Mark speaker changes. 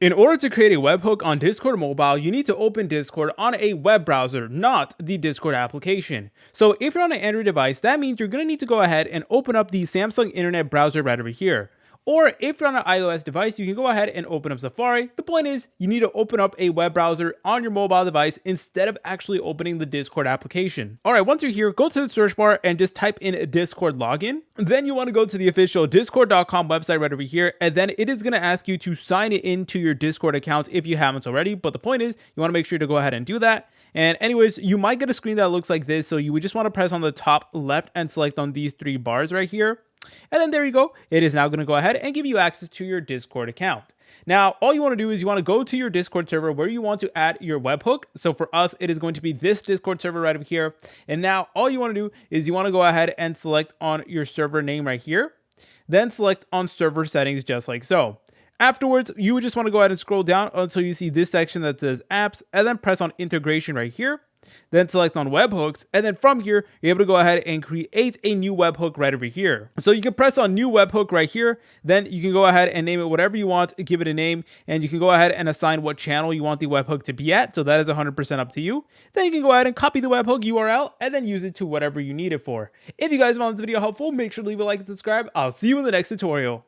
Speaker 1: In order to create a webhook on Discord mobile, you need to open Discord on a web browser, not the Discord application. So if you're on an Android device, that means you're going to need to go ahead and open up the Samsung Internet browser right over here. Or if you're on an iOS device, you can go ahead and open up Safari. The point is, you need to open up a web browser on your mobile device instead of actually opening the Discord application. All right, once you're here, go to the search bar and just type in a Discord login. Then you want to go to the official discord.com website right over here, and then it is going to ask you to sign it into your Discord account if you haven't already. But the point is, you want to make sure to go ahead and do that. And anyways, you might get a screen that looks like this. So you would just want to press on the top left and select on these three bars right here. And then there you go. It is now going to go ahead and give you access to your Discord account. Now, all you want to do is you want to go to your Discord server where you want to add your webhook. So for us, it is going to be this Discord server right over here. And now all you want to do is you want to go ahead and select on your server name right here. Then select on server settings just like so. Afterwards, you would just want to go ahead and scroll down until you see this section that says apps, and then press on integration right here. Then select on webhooks, and then from here, you're able to go ahead and create a new webhook right over here. So you can press on new webhook right here. Then you can go ahead and name it whatever you want, give it a name, and you can go ahead and assign what channel you want the webhook to be at. So that is 100% up to you. Then you can go ahead and copy the webhook URL and then use it to whatever you need it for. If you guys found this video helpful, make sure to leave a like and subscribe. I'll see you in the next tutorial.